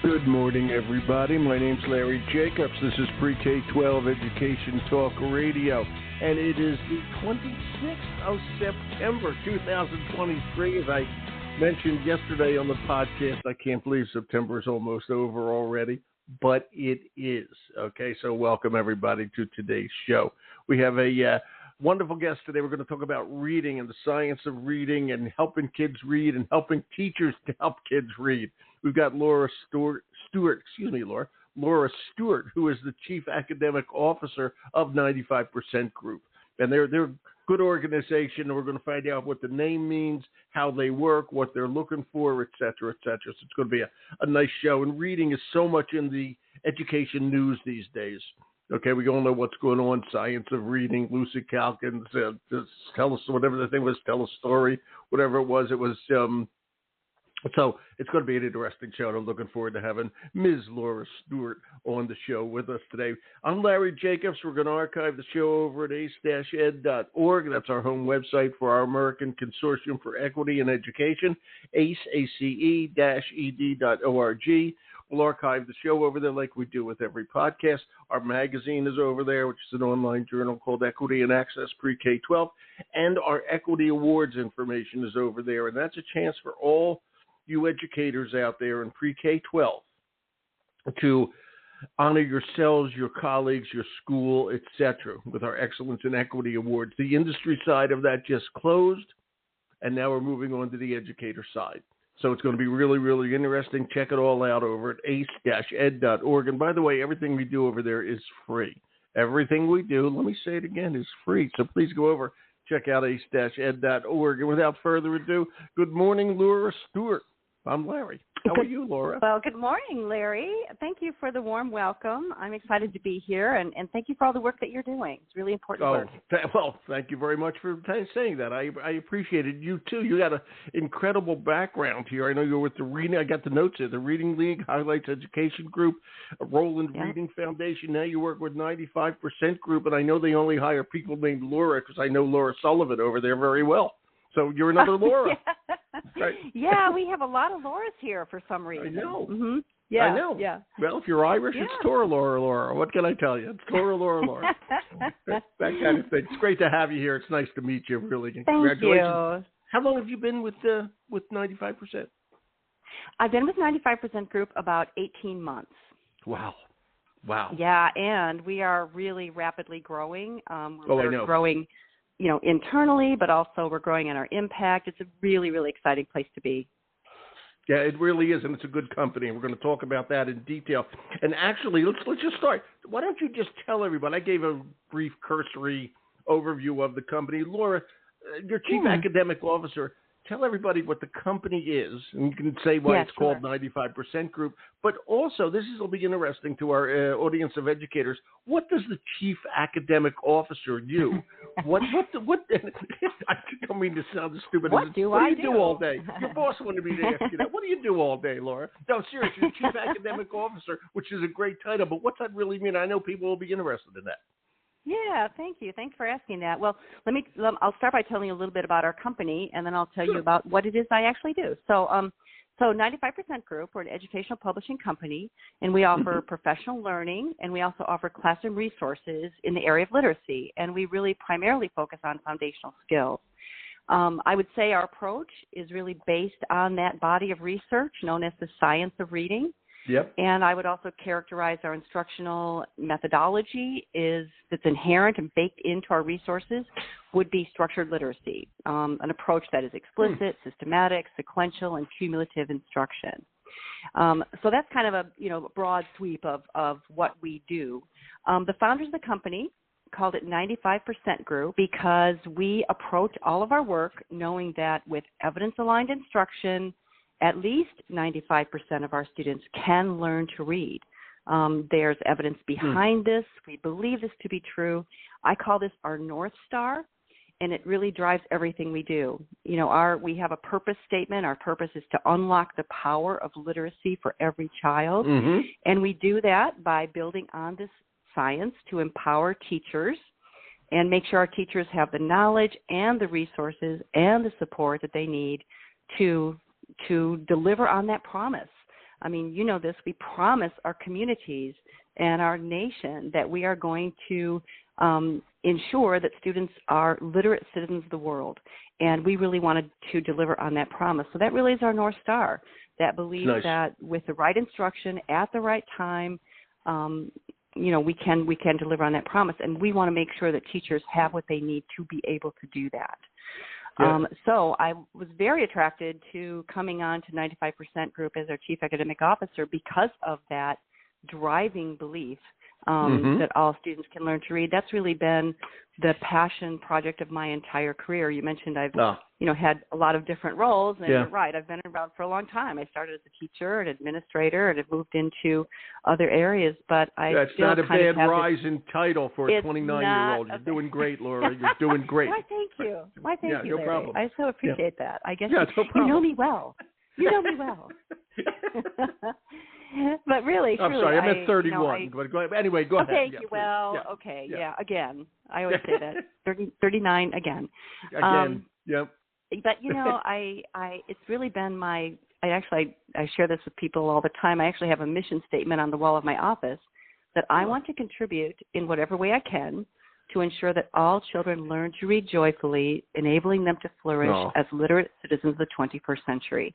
Good morning, everybody. My name's Larry Jacobs. This is Pre-K-12 Education Talk Radio, and it is the 26th of September, 2023. As I mentioned yesterday on the podcast, I can't believe September is almost over already, but it is. Okay, so welcome, everybody, to today's show. We have a wonderful guest today. We're going to talk about reading and the science of reading and helping kids read and helping teachers to help kids read. We've got Laura Stewart, Laura Stewart, who is the Chief Academic Officer of 95% Group. And they're a good organization, and we're going to find out what the name means, how they work, what they're looking for, et cetera, et cetera. So it's going to be a nice show. And reading is so much in the education news these days. Okay, we all know what's going on, science of reading, Lucy Calkins, tell us, whatever the thing was, tell a story, whatever it was. So it's going to be an interesting show, and I'm looking forward to having Ms. Laura Stewart on the show with us today. I'm Larry Jacobs. We're going to archive the show over at ace-ed.org. That's our home website for our American Consortium for Equity in Education, ace-ed.org. We'll archive the show over there like we do with every podcast. Our magazine is over there, which is an online journal called Equity and Access Pre-K-12, and our Equity Awards information is over there, and that's a chance for all you educators out there in pre-K-12 to honor yourselves, your colleagues, your school, etc., with our Excellence in Equity Awards. The industry side of that just closed, and now we're moving on to the educator side. So it's going to be really, really interesting. Check it all out over at ace-ed.org. And by the way, everything we do over there is free. Everything we do, let me say it again, is free. So please go over, check out ace-ed.org. And without further ado, good morning, Laura Stewart. I'm Larry. How are you, Laura? Well, good morning, Larry. Thank you for the warm welcome. I'm excited to be here, and thank you for all the work that you're doing. It's really important work. Well, thank you very much for saying that. I appreciate it. You, too. You got an incredible background here. I know you're with the Reading. I got the notes here. The Reading League, Highlights Education Group, Roland Reading Foundation. Now you work with 95% Group, and I know they only hire people named Laura because I know Laura Sullivan over there very well. So you're another Laura. Right? Yeah, we have a lot of Lauras here for some reason. I know. Mm-hmm. Yeah, I know. Yeah. Well, if you're Irish, it's Tora Laura. What can I tell you? It's Tora Laura. That kind of thing. It's great to have you here. It's nice to meet you, really. Congratulations. Thank you. How long have you been with 95%? I've been with 95% Group about 18 months. Wow. Yeah, and we are really rapidly growing. We're growing, internally, but also we're growing in our impact. It's a really, really exciting place to be. Yeah, it really is, and it's a good company. We're going to talk about that in detail. And actually, let's just start. Why don't you just tell everybody? I gave a brief cursory overview of the company. Laura, your Chief Academic Officer, tell everybody what the company is, and you can say why it's called 95% Group. But also, will be interesting to our audience of educators. What does the Chief Academic Officer do? What? I don't mean to sound stupid. What do you do all day? Your boss wanted me to ask you that. What do you do all day, Laura? No, seriously, you're Chief Academic Officer, which is a great title. But what's that really mean? I know people will be interested in that. Yeah, thank you. Thanks for asking that. Well, I'll start by telling you a little bit about our company, and then I'll tell you about what it is I actually do. So 95% Group, we're an educational publishing company, and we offer professional learning, and we also offer classroom resources in the area of literacy, and we really primarily focus on foundational skills. I would say our approach is really based on that body of research known as the science of reading. Yep. And I would also characterize our instructional methodology that's inherent and baked into our resources would be structured literacy, an approach that is explicit, systematic, sequential, and cumulative instruction. So that's kind of a broad sweep of what we do. The founders of the company called it 95% Group because we approach all of our work knowing that with evidence-aligned instruction, at least 95% of our students can learn to read. There's evidence behind this. We believe this to be true. I call this our North Star, and it really drives everything we do. We have a purpose statement. Our purpose is to unlock the power of literacy for every child, and we do that by building on this science to empower teachers and make sure our teachers have the knowledge and the resources and the support that they need to deliver on that promise. I mean, you know this, we promise our communities and our nation that we are going to ensure that students are literate citizens of the world. And we really wanted to deliver on that promise. So that really is our North Star, that belief that with the right instruction at the right time, you know, we can deliver on that promise. And we want to make sure that teachers have what they need to be able to do that. Yeah. So I was very attracted to coming on to 95% Group as our Chief Academic Officer because of that driving belief that all students can learn to read. That's really been the passion project of my entire career. You mentioned I've you know, had a lot of different roles, and you're right, I've been around for a long time. I started as a teacher and administrator and have moved into other areas, but that's not a bad rise in title for a 29-year-old. You're doing great, Laura. You're doing great. Why, thank you. Why, thank you, no problem. I so appreciate that. I guess no you know me well. You know me well. But really, I'm truly, sorry, I meant 31. You know, but go ahead. Anyway, go ahead. Thank you. Well, okay, again, I always say that 39 again. Again, yep. But you know, it's really been I share this with people all the time. I actually have a mission statement on the wall of my office that I want to contribute in whatever way I can to ensure that all children learn to read joyfully, enabling them to flourish as literate citizens of the 21st century.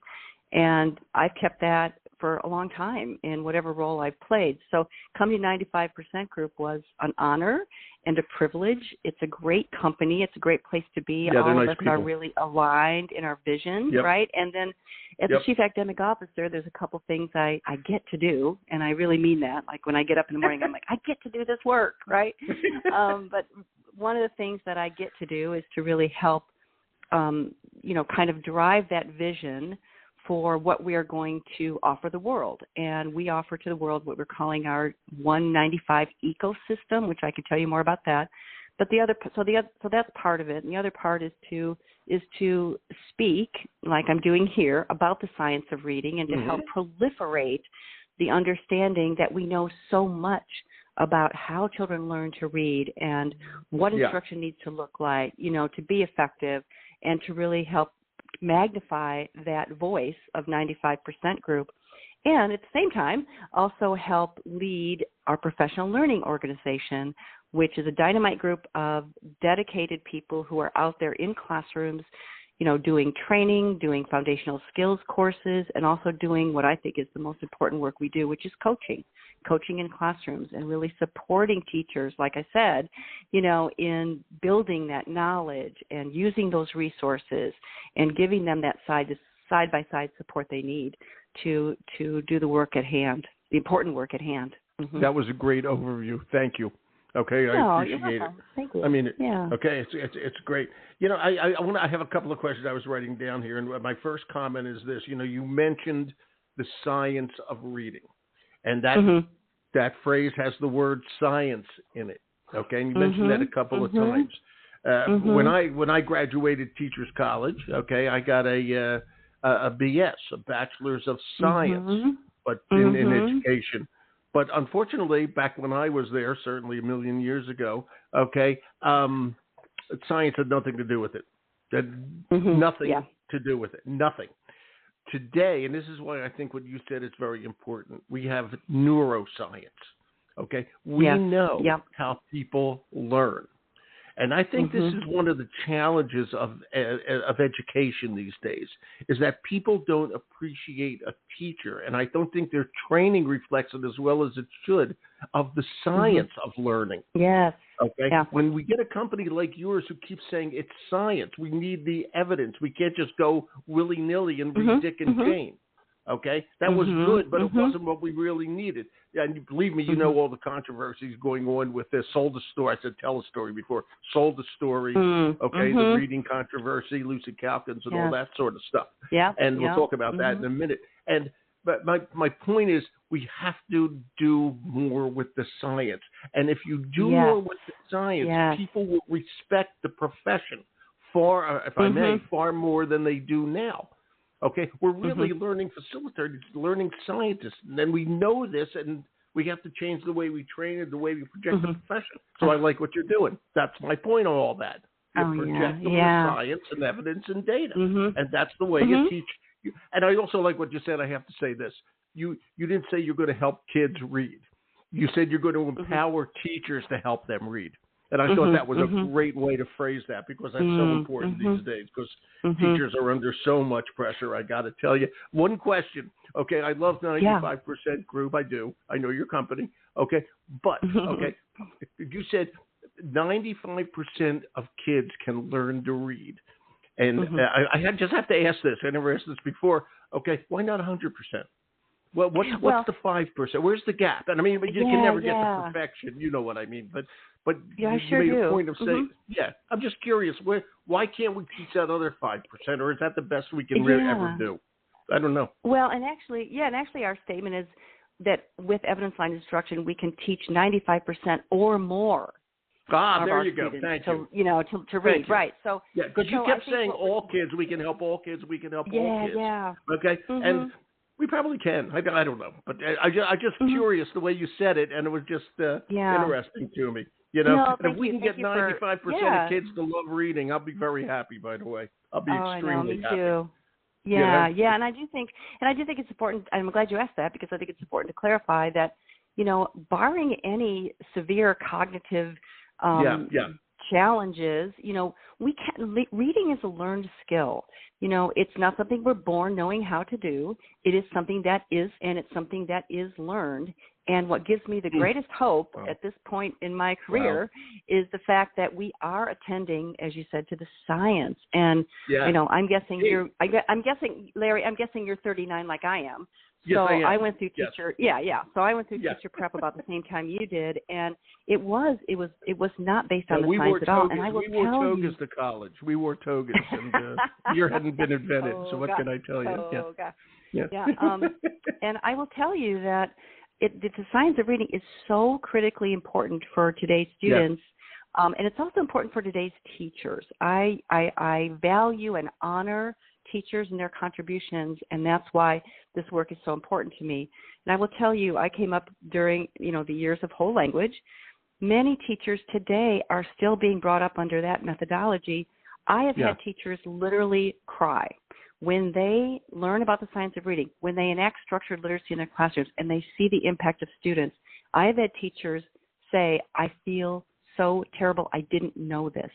And I've kept that for a long time in whatever role I've played. So coming to 95% Group was an honor and a privilege. It's a great company. It's a great place to be. Yeah, all nice of us people. are really aligned in our vision, right? And then as a Chief Academic Officer, there's a couple things I get to do, and I really mean that. Like when I get up in the morning, I'm like, I get to do this work, right? But one of the things that I get to do is to really help, you know, kind of drive that vision for what we are going to offer the world. And we offer to the world what we're calling our 195 ecosystem, which I could tell you more about that. But so that's part of it. And the other part is to speak, like I'm doing here, about the science of reading and to help proliferate the understanding that we know so much about how children learn to read and what instruction needs to look like, you know, to be effective, and to really help magnify that voice of 95% Group, and at the same time also help lead our professional learning organization, which is a dynamite group of dedicated people who are out there in classrooms, you know, doing training, doing foundational skills courses, and also doing what I think is the most important work we do, which is coaching in classrooms and really supporting teachers, like I said, you know, in building that knowledge and using those resources and giving them that side-by-side support they need to do the work at hand, the important work at hand. That was a great overview. Thank you. Okay, I appreciate it. Thank you. I mean, okay, it's great. You know, I have a couple of questions I was writing down here, and my first comment is this. You know, you mentioned the science of reading, and that phrase has the word science in it. Okay, and you mentioned that a couple of times. When I graduated Teachers College, okay, I got a BS, a Bachelor's of Science, but in education. But unfortunately, back when I was there, certainly a million years ago, okay, science had nothing to do with it. Nothing to do with it. Nothing. Today, and this is why I think what you said is very important, we have neuroscience. Okay? We know how people learn. And I think this is one of the challenges of education these days, is that people don't appreciate a teacher, and I don't think their training reflects it as well as it should, of the science of learning. Yes. Okay? Yeah. When we get a company like yours who keeps saying it's science, we need the evidence. We can't just go willy-nilly and read Dick and Jane. Okay? That was good, but it wasn't what we really needed. And believe me, you know all the controversies going on with this. Sold the story. I said tell a story before. Sold the story. Okay, the reading controversy, Lucy Calkins, and all that sort of stuff. Yeah. And we'll talk about that in a minute. But my point is, we have to do more with the science. And if you do more with the science, people will respect the profession far, if I may, far more than they do now. Okay, we're really learning facilitators, learning scientists, and then we know this, and we have to change the way we train and the way we project the profession. So I like what you're doing. That's my point on all that. You project them with science and evidence and data, and that's the way you teach. And I also like what you said. I have to say this. you didn't say you're going to help kids read. You said you're going to empower teachers to help them read. And I thought that was a great way to phrase that, because that's so important these days, because teachers are under so much pressure, I got to tell you. One question. Okay, I love 95% group. I do. I know your company. Okay, but, okay, you said 95% of kids can learn to read. And I just have to ask this. I never asked this before. Okay, why not 100%? Well, what's the 5%? Where's the gap? And I mean, you can never get to perfection. You know what I mean. But I you sure made do. a point of saying, I'm just curious. Why can't we teach that other 5%? Or is that the best we can ever do? I don't know. Well, and actually our statement is that with evidence-aligned instruction, we can teach 95% or more. There you go. Thank you. To read, right? So because you kept saying all kids, we can help all kids, we can help all kids. Yeah. Okay, and we probably can. I don't know, but I just curious the way you said it, and it was just interesting to me. No, and if we can get 95% of kids to love reading, I'll be very happy. By the way, I'll be extremely happy. Too. Yeah, and I do think it's important. And I'm glad you asked that, because I think it's important to clarify that, barring any severe cognitive challenges, we can. Reading is a learned skill. It's not something we're born knowing how to do. It is something that is, and it's something that is learned. And what gives me the greatest hope at this point in my career is the fact that we are attending, as you said, to the science. And I'm guessing Larry, I'm guessing you're 39 like I am. Yes, so I am. I went through teacher. So I went through teacher prep about the same time you did, and it was not based on the science at all. And I will we wore togas to college. We wore togas, and beer hadn't been invented. So what can I tell you? And I will tell you that the science of reading is so critically important for today's students, and it's also important for today's teachers. I value and honor teachers and their contributions, and that's why this work is so important to me. And I will tell you, I came up during the years of whole language. Many teachers today are still being brought up under that methodology. I have had teachers literally cry when they learn about the science of reading, when they enact structured literacy in their classrooms and they see the impact of students. I have had teachers say, I feel so terrible, I didn't know this.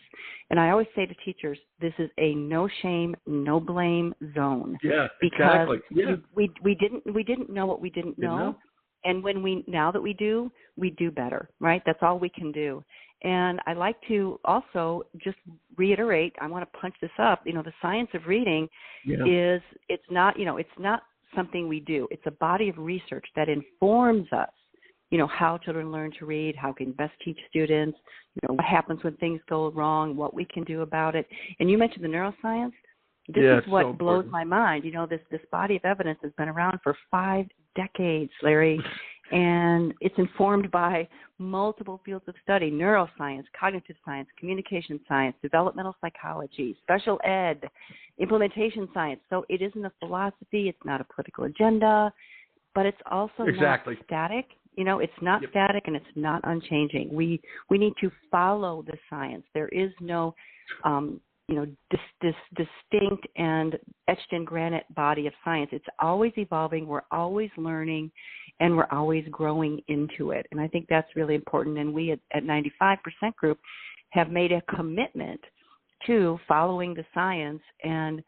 And I always say to teachers, this is a no shame, no blame zone. Yeah, because exactly. Yeah. we didn't know what we didn't know. And now that we do better, right? That's all we can do. And I like to also just reiterate, I want to punch this up, the science of reading it's not something we do. It's a body of research that informs us, how children learn to read, how can best teach students, what happens when things go wrong, what we can do about it. And you mentioned the neuroscience. This is what blows my mind. This body of evidence has been around for 5 decades, Larry, and it's informed by multiple fields of study: neuroscience, cognitive science, communication science, developmental psychology, special ed, implementation science. So it isn't a philosophy, it's not a political agenda, but it's also not static. It's not static and it's not unchanging. We need to follow the science. There is no distinct and etched in granite body of science. It's always evolving. We're always learning, and we're always growing into it. And I think that's really important. And we at 95% Group have made a commitment to following the science and,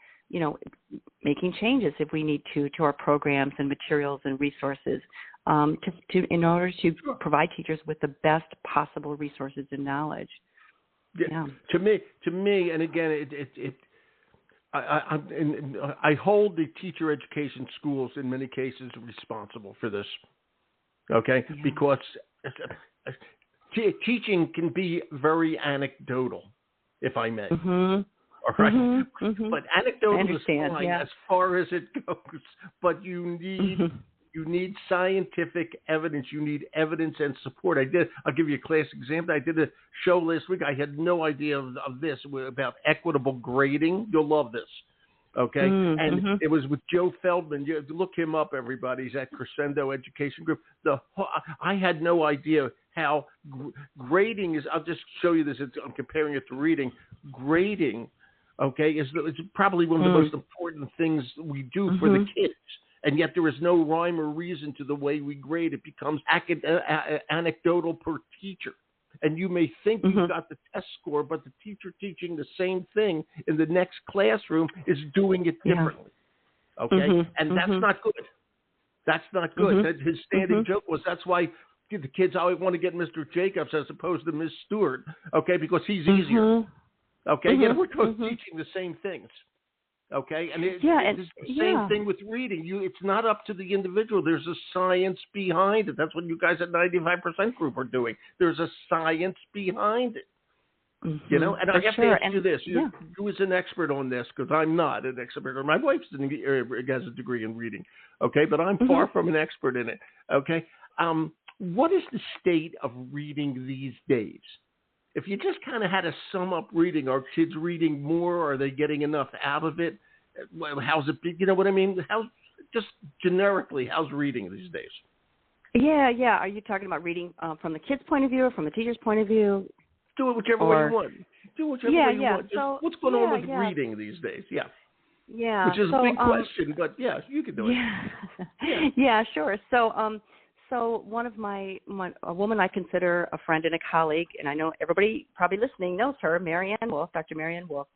making changes if we need to our programs and materials and resources in order to provide teachers with the best possible resources and knowledge. Yeah. To me, and again, I hold the teacher education schools in many cases responsible for this. Okay, because teaching can be very anecdotal, if I may. All right, but anecdotal is fine as far as it goes. But you need scientific evidence. You need evidence and support. I'll give you a classic example. I did a show last week. I had no idea of this, about equitable grading. You'll love this. Okay. And it was with Joe Feldman. Look him up, everybody. He's at Crescendo Education Group. I had no idea how grading is. I'll just show you this. I'm comparing it to reading. Grading, okay, is probably one of the most important things we do for the kids. And yet there is no rhyme or reason to the way we grade. It becomes anecdotal per teacher. And you may think you've got the test score, but the teacher teaching the same thing in the next classroom is doing it differently. Okay? And that's not good. That's not good. His standing joke was that's why the kids always want to get Mr. Jacobs as opposed to Miss Stewart, okay, because he's easier. Okay? Yet we're both teaching the same things. Okay, and it's the same thing with reading. It's not up to the individual. There's a science behind it. That's what you guys at 95% Group are doing. There's a science behind it. You know, and I have to ask you this. You as an expert on this, because I'm not an expert. My wife has a degree in reading, okay, but I'm far from an expert in it, okay. What is the state of reading these days? If you just kind of had to sum up reading, are kids reading more? Are they getting enough out of it? How's it? You know what I mean? Just generically, how's reading these days? Yeah. Are you talking about reading from the kid's point of view or from the teacher's point of view? Do it whichever way you want. Do whichever way you want. So, what's going on with reading these days? Yeah. Which is a big question, but you can do it. Yeah, sure. So one of a woman I consider a friend and a colleague, and I know everybody probably listening knows her, Dr. Marianne Wolf.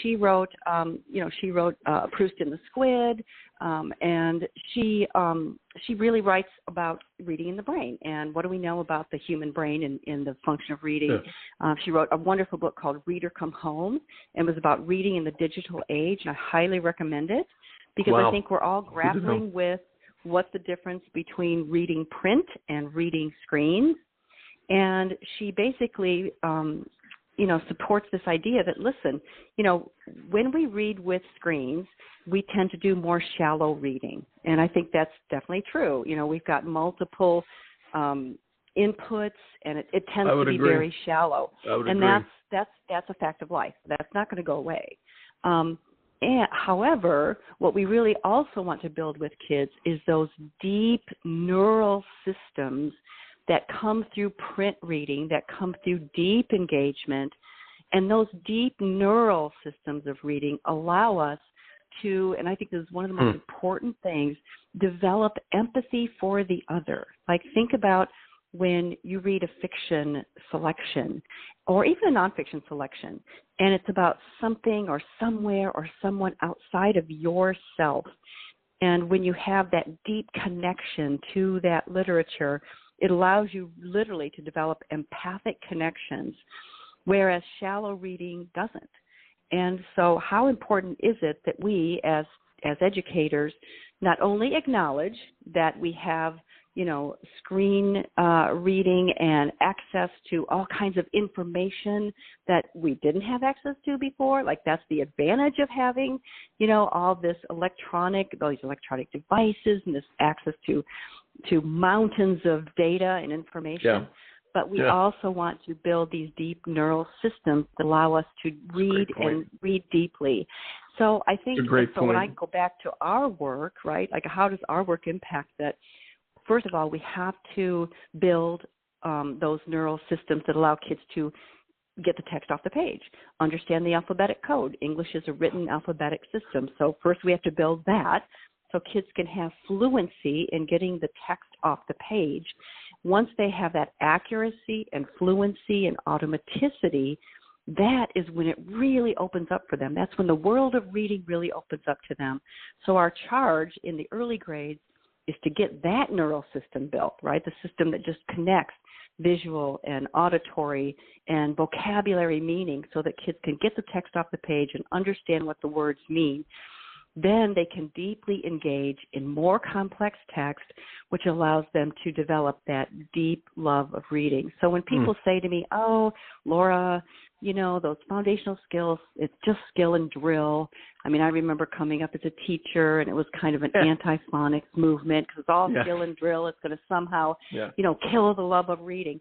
She wrote Proust and the Squid, and she really writes about reading in the brain and what do we know about the human brain and the function of reading. She wrote a wonderful book called Reader Come Home, and it was about reading in the digital age, and I highly recommend it because I think we're all grappling with what's the difference between reading print and reading screens. And she basically, supports this idea that, listen, when we read with screens, we tend to do more shallow reading. And I think that's definitely true. We've got multiple inputs, and it tends to be very shallow. And that's a fact of life. That's not going to go away. However, what we really also want to build with kids is those deep neural systems that come through print reading, that come through deep engagement. And those deep neural systems of reading allow us to, and I think this is one of the most important things, develop empathy for the other. Like, think about when you read a fiction selection or even a nonfiction selection, and it's about something or somewhere or someone outside of yourself. And when you have that deep connection to that literature, it allows you literally to develop empathic connections, whereas shallow reading doesn't. And so how important is it that we as educators not only acknowledge that we have screen reading and access to all kinds of information that we didn't have access to before. Like, that's the advantage of having, all these electronic devices and this access to mountains of data and information. Yeah. But we also want to build these deep neural systems that allow us to read and read deeply. So I think when I go back to our work, right, like how does our work impact that? First of all, we have to build those neural systems that allow kids to get the text off the page, understand the alphabetic code. English is a written alphabetic system. So first we have to build that so kids can have fluency in getting the text off the page. Once they have that accuracy and fluency and automaticity, that is when it really opens up for them. That's when the world of reading really opens up to them. So our charge in the early grades is to get that neural system built, right? The system that just connects visual and auditory and vocabulary meaning so that kids can get the text off the page and understand what the words mean. Then they can deeply engage in more complex text, which allows them to develop that deep love of reading. So when people say to me, oh, Laura, those foundational skills, it's just skill and drill. I mean, I remember coming up as a teacher, and it was kind of an anti-phonics movement because it's all skill and drill. It's going to somehow, kill the love of reading.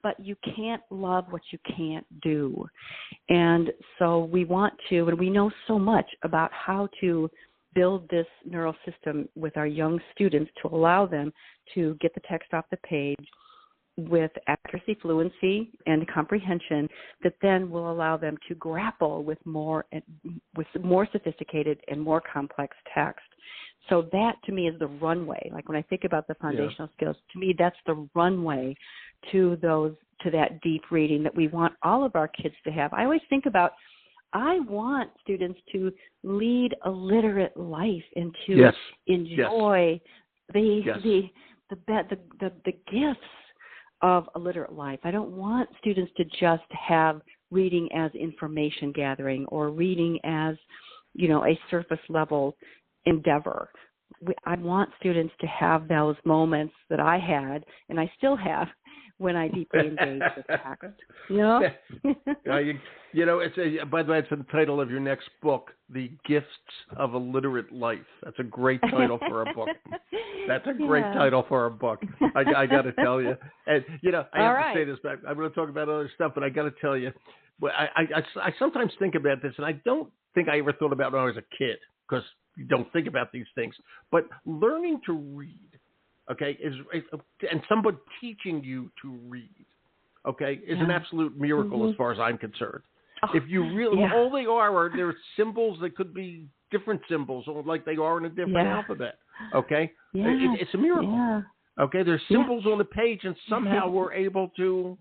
But you can't love what you can't do. And so we want to, and we know so much about how to build this neural system with our young students to allow them to get the text off the page with accuracy, fluency, and comprehension that then will allow them to grapple with more sophisticated and more complex text. So that, to me, is the runway. Like when I think about the foundational skills, to me, that's the runway to that deep reading that we want all of our kids to have. I always think about, I want students to lead a literate life and to enjoy the gifts of a literate life. I don't want students to just have reading as information gathering or reading as, a surface level endeavor. I want students to have those moments that I had and I still have when I deeply engage with text. It's by the way, it's the title of your next book, The Gifts of a Literate Life. That's a great title for a book. That's a great title for a book. I got to tell you. And, I have to say this, but I'm going to talk about other stuff, but I got to tell you, I sometimes think about this, and I don't think I ever thought about it when I was a kid, because you don't think about these things. But learning to read, okay, and somebody teaching you to read, okay, is an absolute miracle as far as I'm concerned. If you really, all they are they're symbols that could be different symbols, or like they are in a different alphabet, okay? It's a miracle. Yeah. Okay, there's symbols on the page, and somehow we're able to,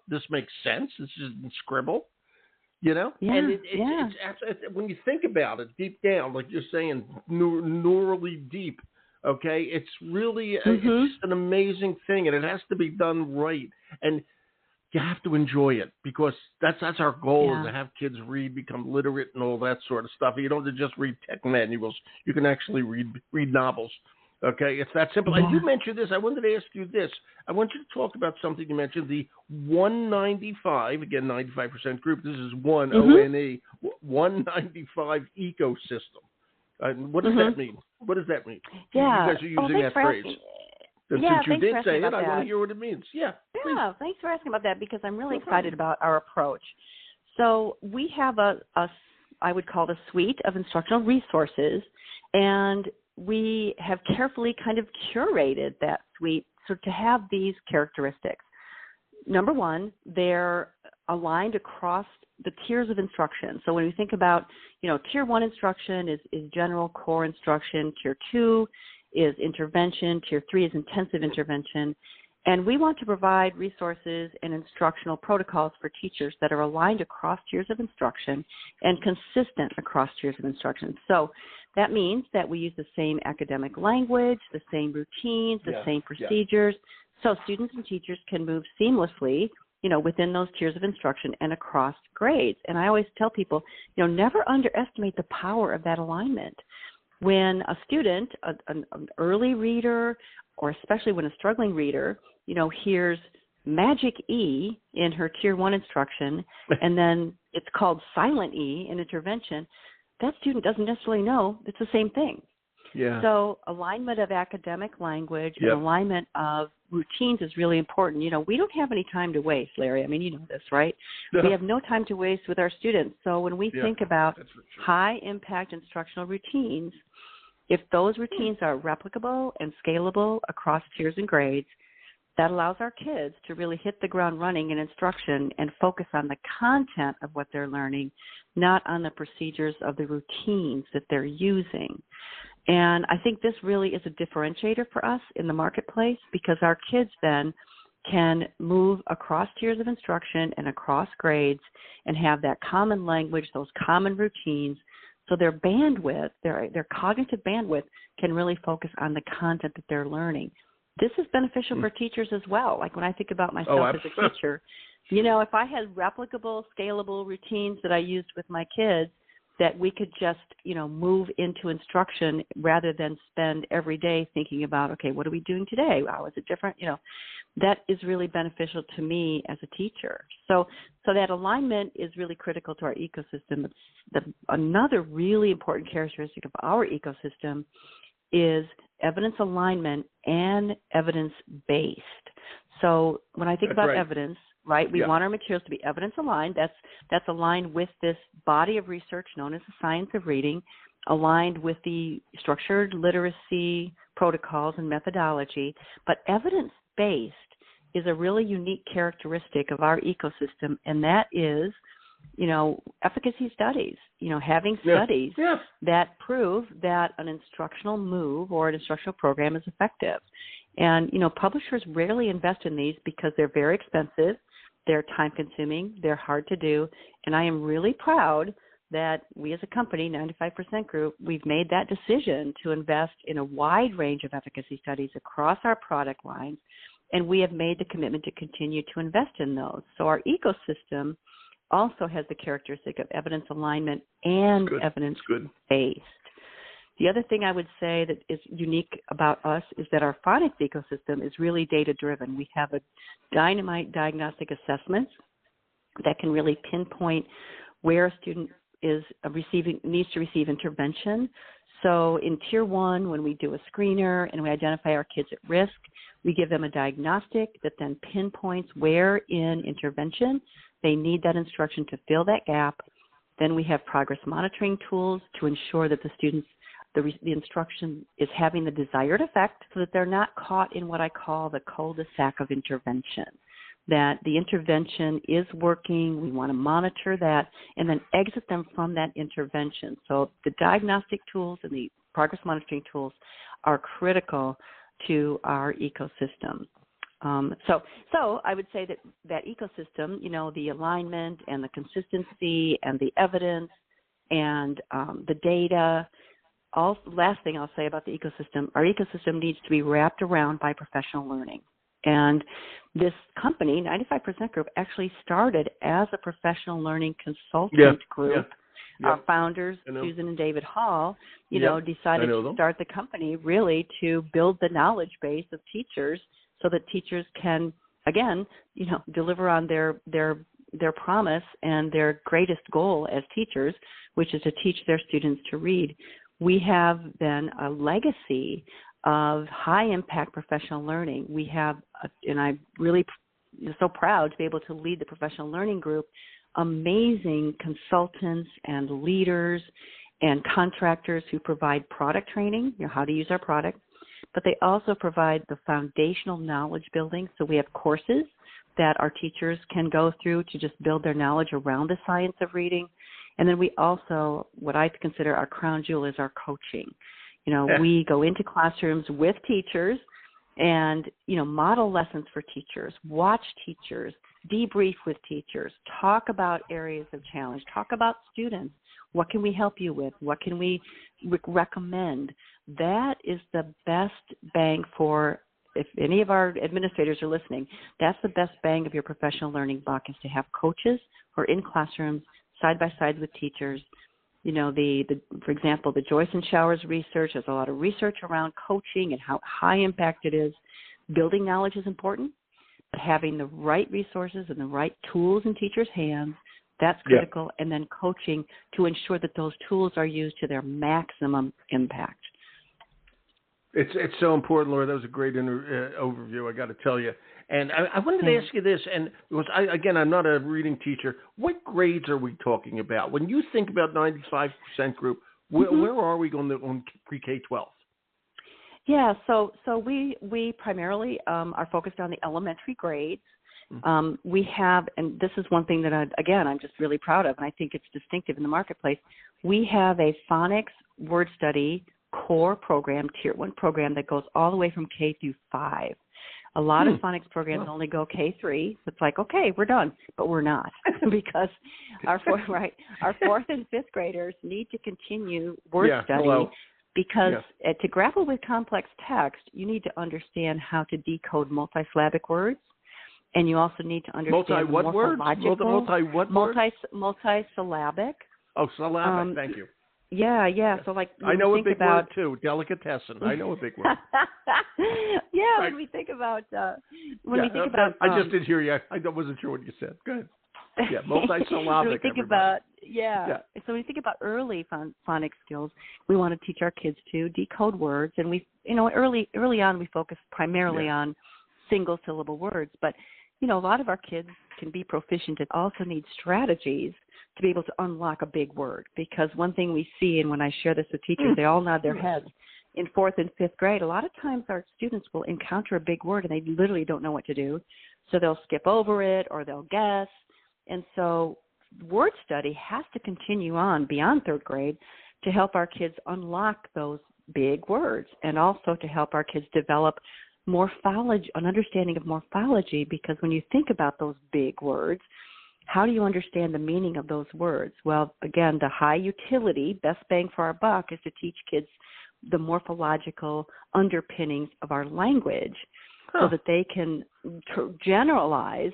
this makes sense, this isn't scribble. And it's when you think about it deep down, like you're saying, neurally deep, okay, it's really it's an amazing thing, and it has to be done right. And you have to enjoy it, because that's our goal, is to have kids read, become literate, and all that sort of stuff. You don't have to just read tech manuals. You can actually read novels. Okay, it's that simple. And you mentioned this. I wanted to ask you this. I want you to talk about something you mentioned, the 195, again, 95% group. This is one, O-N-E, 195 ecosystem. What does that mean? What does that mean? Yeah. You guys are using that phrase. Since you did say it, I want to hear what it means. Yeah, please. Yeah, thanks for asking about that, because I'm really excited about our approach. So we have I would call it a suite of instructional resources, and we have carefully kind of curated that suite to have these characteristics. Number one, they're aligned across the tiers of instruction. So when we think about, tier 1 instruction is general core instruction, tier 2 is intervention, tier 3 is intensive intervention, and we want to provide resources and instructional protocols for teachers that are aligned across tiers of instruction and consistent across tiers of instruction. So that means that we use the same academic language, the same routines, the same procedures, so students and teachers can move seamlessly, within those tiers of instruction and across grades. And I always tell people, never underestimate the power of that alignment. When a student, an early reader, or especially when a struggling reader, hears magic E in her tier 1 instruction, and then it's called silent E in intervention, that student doesn't necessarily know it's the same thing. Yeah. So alignment of academic language and alignment of routines is really important. We don't have any time to waste, Larry. I mean, you know this, right? No. We have no time to waste with our students. So when we think about high-impact instructional routines, if those routines are replicable and scalable across tiers and grades, that allows our kids to really hit the ground running in instruction and focus on the content of what they're learning, not on the procedures of the routines that they're using. And I think this really is a differentiator for us in the marketplace, because our kids then can move across tiers of instruction and across grades and have that common language, those common routines, so their bandwidth, their cognitive bandwidth can really focus on the content that they're learning. This is beneficial for teachers as well. Like when I think about myself as a teacher, if I had replicable, scalable routines that I used with my kids, that we could just, move into instruction rather than spend every day thinking about, okay, what are we doing today? Wow, is it different? That is really beneficial to me as a teacher. So that alignment is really critical to our ecosystem. Another really important characteristic of our ecosystem is evidence alignment and evidence-based. So when I think about evidence, right, we want our materials to be evidence aligned. That's aligned with this body of research known as the science of reading, aligned with the structured literacy protocols and methodology. But evidence-based is a really unique characteristic of our ecosystem, and that is efficacy studies, having studies that prove that an instructional move or an instructional program is effective. And, publishers rarely invest in these because they're very expensive, they're time-consuming, they're hard to do, and I am really proud that we as a company, 95% Group, we've made that decision to invest in a wide range of efficacy studies across our product lines, and we have made the commitment to continue to invest in those. So our ecosystem also has the characteristic of evidence alignment and evidence-based. The other thing I would say that is unique about us is that our phonics ecosystem is really data-driven. We have a dynamite diagnostic assessments that can really pinpoint where a student needs to receive intervention. So in Tier 1, when we do a screener and we identify our kids at risk, we give them a diagnostic that then pinpoints where in intervention they need that instruction to fill that gap. Then we have progress monitoring tools to ensure that the instruction is having the desired effect so that they're not caught in what I call the cul-de-sac of intervention, that the intervention is working, we want to monitor that, and then exit them from that intervention. So the diagnostic tools and the progress monitoring tools are critical to our ecosystem. So I would say that ecosystem, the alignment and the consistency and the evidence and the data. Last thing I'll say about the ecosystem, our ecosystem needs to be wrapped around by professional learning. And this company, 95% Group, actually started as a professional learning consultant group. Our founders, Susan and David Hall, decided to start the company really to build the knowledge base of teachers so that teachers can, again, deliver on their promise and their greatest goal as teachers, which is to teach their students to read. We have then a legacy of high-impact professional learning. We have, and I'm really so proud to be able to lead the professional learning group, amazing consultants and leaders and contractors who provide product training, how to use our product, but they also provide the foundational knowledge building. So we have courses that our teachers can go through to just build their knowledge around the science of reading. And then we also, what I consider our crown jewel is our coaching. We go into classrooms with teachers and, model lessons for teachers, watch teachers, debrief with teachers, talk about areas of challenge, talk about students. What can we help you with? What can we recommend? That is the best bang for, if any of our administrators are listening, that's the best bang of your professional learning buck, is to have coaches who are in classrooms side by side with teachers. For example, the Joyce and Showers research, there's a lot of research around coaching and how high impact it is. Building knowledge is important, but having the right resources and the right tools in teachers' hands, that's critical. And then coaching to ensure that those tools are used to their maximum impact. It's so important, Laura. That was a great overview, I got to tell you. And I wanted to ask you this, and because I'm not a reading teacher. What grades are we talking about when you think about 95% Group? Where are we on pre-K-12? Yeah, so we primarily are focused on the elementary grades. We have, and this is one thing that I'm just really proud of, and I think it's distinctive in the marketplace. We have a phonics word study core program, Tier 1 program that goes all the way from K through 5. A lot of phonics programs only go K3. So it's like, okay, we're done, but we're not, because our fourth and fifth graders need to continue word study because to grapple with complex text, you need to understand how to decode multisyllabic words, and you also need to understand multisyllabic. Oh, syllabic. Thank you. Yeah. So I know a big word too, delicatessen. I know a big word. Yeah, when we think about I just didn't hear you. I wasn't sure what you said. Go ahead. Yeah, multisyllabic. So when we think about early phonics skills, we want to teach our kids to decode words, and early on we focus primarily on single syllable words, but a lot of our kids can be proficient and also need strategies to be able to unlock a big word. Because one thing we see, and when I share this with teachers, they all nod their heads. In fourth and fifth grade, a lot of times our students will encounter a big word and they literally don't know what to do. So they'll skip over it or they'll guess. And so word study has to continue on beyond third grade to help our kids unlock those big words, and also to help our kids develop morphology, an understanding of morphology, because when you think about those big words, how do you understand the meaning of those words? Well, again, the high utility, best bang for our buck is to teach kids the morphological underpinnings of our language so that they can generalize,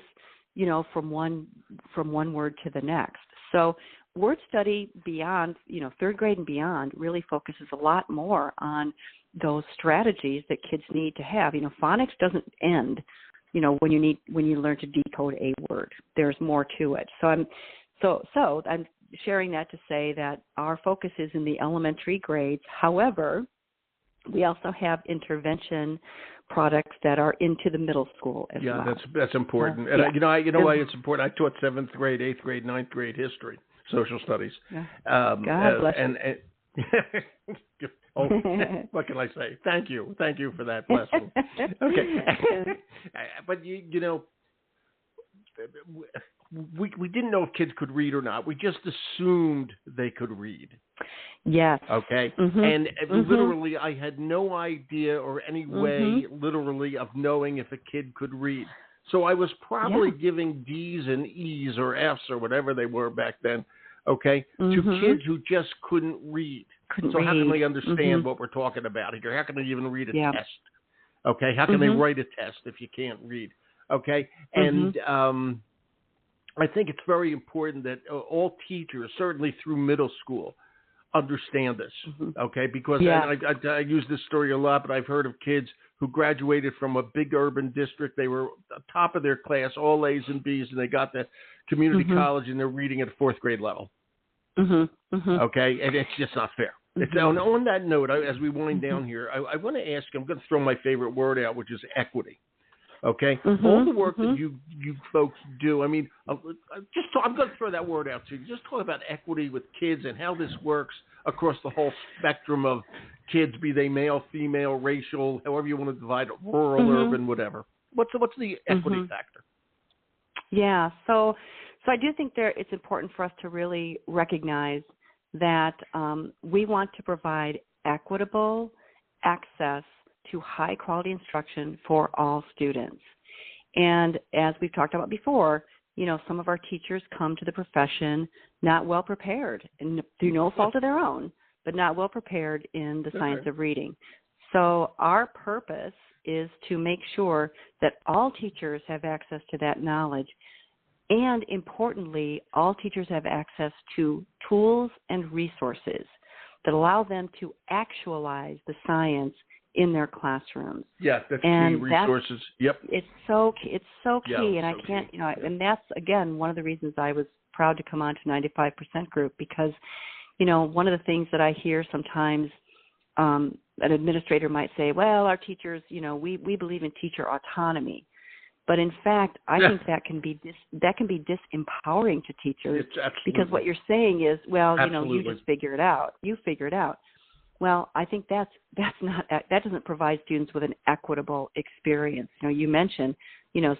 from one word to the next. So word study beyond, third grade and beyond really focuses a lot more on those strategies that kids need to have. Phonics doesn't end, when you learn to decode a word. There's more to it. So I'm sharing that to say that our focus is in the elementary grades. However, we also have intervention products that are into the middle school as well. Yeah, that's important. And why it's important. I taught 7th grade, 8th grade, 9th grade history, social studies. God bless you. Oh, what can I say? Thank you for that blessing. Okay, but we didn't know if kids could read or not. We just assumed they could read. Yes. Okay. And literally, I had no idea or any way, literally, of knowing if a kid could read. So I was probably giving D's and E's or F's or whatever they were back then, to kids who just couldn't read. So how can they understand what we're talking about here? How can they even read a test? Okay. How can they write a test if you can't read? Okay. And I think it's very important that all teachers, certainly through middle school, understand this, okay? Because I use this story a lot, but I've heard of kids who graduated from a big urban district. They were top of their class, all A's and B's, and they got to community college, and they're reading at 4th grade level. Okay? And it's just not fair. On that note, as we wind down here, I want to ask, I'm going to throw my favorite word out, which is equity. Okay, all the work that you folks do. I mean, I'm going to throw that word out to you. Just talk about equity with kids and how this works across the whole spectrum of kids, be they male, female, racial, however you want to divide it, rural, urban, whatever. What's the equity factor? Yeah, so I do think it's important for us to really recognize that we want to provide equitable access to high-quality instruction for all students. And as we've talked about before, some of our teachers come to the profession not well prepared, and through no fault of their own, but not well prepared in the science of reading. So our purpose is to make sure that all teachers have access to that knowledge, and importantly, all teachers have access to tools and resources that allow them to actualize the science in their classrooms. Yeah, that's key resources. Yep. It's so key, and I can't, and that's, again, one of the reasons I was proud to come on to 95% Group, because, one of the things that I hear sometimes, an administrator might say, well, our teachers, we believe in teacher autonomy. But in fact, I think that can be disempowering to teachers, because what you're saying is, well, you just figure it out. You figure it out. Well, I think that doesn't provide students with an equitable experience. You mentioned,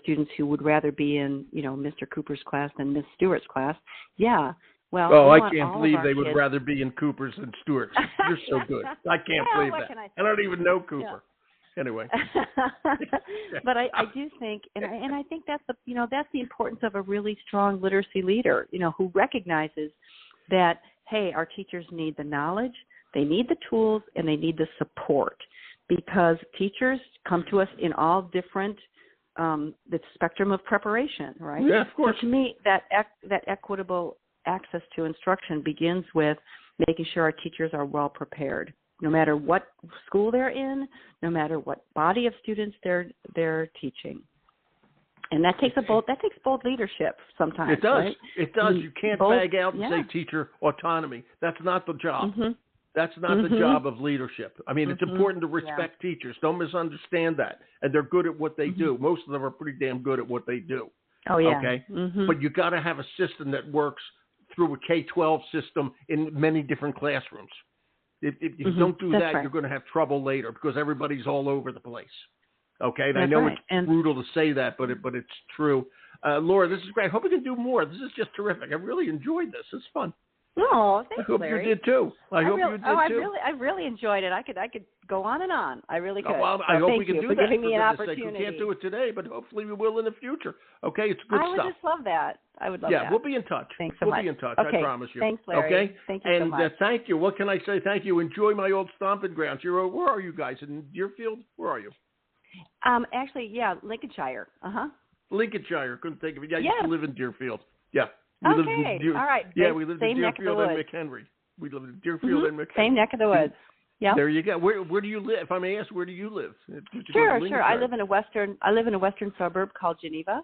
students who would rather be in, Mr. Cooper's class than Miss Stewart's class. Yeah. Well, I can't believe they would rather be in Cooper's than Stewart's. You're so good. I can't believe that. I don't even know Cooper. Yeah. Anyway. But I do think, and I think that's the importance of a really strong literacy leader, who recognizes that, hey, our teachers need the knowledge, they need the tools, and they need the support, because teachers come to us in all different, the spectrum of preparation, right? Yeah, of course. So to me, that equitable access to instruction begins with making sure our teachers are well prepared, no matter what school they're in, no matter what body of students they're teaching. And that takes bold leadership sometimes. It does. Right? It does. You can't bag out and say teacher autonomy. That's not the job. That's not the job of leadership. I mean, it's important to respect teachers. Don't misunderstand that. And they're good at what they do. Most of them are pretty damn good at what they do. Oh, yeah. Okay? But you got to have a system that works through a K-12 system in many different classrooms. If you don't do that, you're going to have trouble later, because everybody's all over the place. Okay? And I know it's brutal to say that, but it's true. Laura, this is great. I hope we can do more. This is just terrific. I really enjoyed this. It's fun. Oh, I thanks, hope Larry. you did too. I hope you did too. I really enjoyed it. I could go on and on. I really could. Well, I hope we can do that. Giving me an opportunity. opportunity. We can't do it today, but hopefully we will in the future. Okay, it's good stuff. I would just love that. I would love that. Yeah, we'll be in touch. Thanks so much. We'll be in touch. Okay. I promise you. Thanks, Larry. Okay. Thank you so much. And thank you. What can I say? Thank you. Enjoy my old stomping grounds. Where are you guys in Deerfield? Where are you? Actually, yeah, Lincolnshire. Lincolnshire. Couldn't think of it. Yeah, I yes. used to live in Deerfield. Yeah. Okay. All right. Yeah, we lived in same neck of the Deerfield woods. and McHenry. We lived in Deerfield and McHenry. Same neck of the woods. Yeah. There you go. Where do you live? If I may ask, where do you live? Sure. I live in a western suburb called Geneva.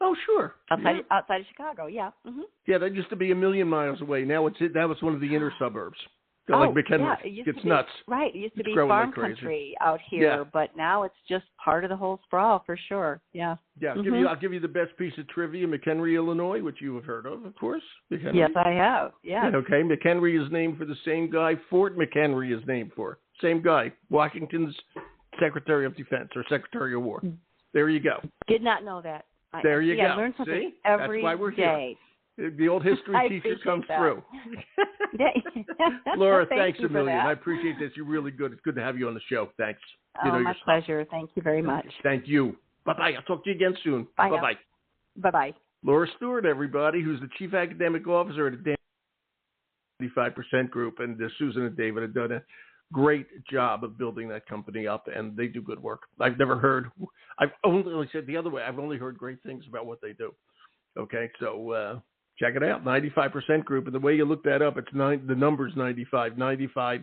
Oh, sure. Outside of Chicago. Yeah. Mm-hmm. Yeah, that used to be a million miles away. Now that was one of the inner suburbs. Like McHenry. Yeah, it's nuts. Right. It used to be like farm country out here, but now it's just part of the whole sprawl for sure. Yeah. Yeah. I'll give you the best piece of trivia. McHenry, Illinois, which you have heard of course. McHenry. Yes, I have. Yeah. Okay. McHenry is named for the same guy Fort McHenry is named for. Same guy. Washington's Secretary of Defense or Secretary of War. There you go. Did not know that. There you go. I learn something every That's why we're day. Here. The old history teacher comes that. through. Laura, thanks a million. That. I appreciate this. You're really good. It's good to have you on the show. Thanks. My pleasure. Thank you very much. Thank you. Bye-bye. I'll talk to you again soon. Bye. Bye-bye. Bye-bye. Laura Stewart, everybody, who's the Chief Academic Officer at the 95% Group, and Susan and David have done a great job of building that company up, and they do good work. I've only said the other way, I've only heard great things about what they do. Okay, so check it out, 95% Group. And the way you look that up, it's the number's 95,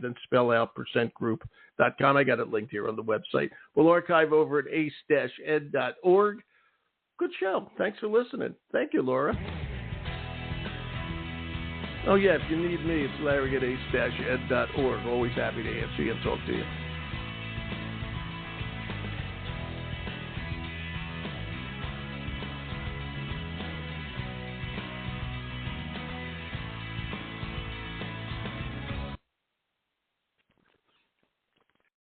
then spell out percentgroup.com. I got it linked here on the website. We'll archive over at ace-ed.org. Good show. Thanks for listening. Thank you, Laura. Oh, yeah, if you need me, it's Larry at ace-ed.org. Always happy to answer you and talk to you.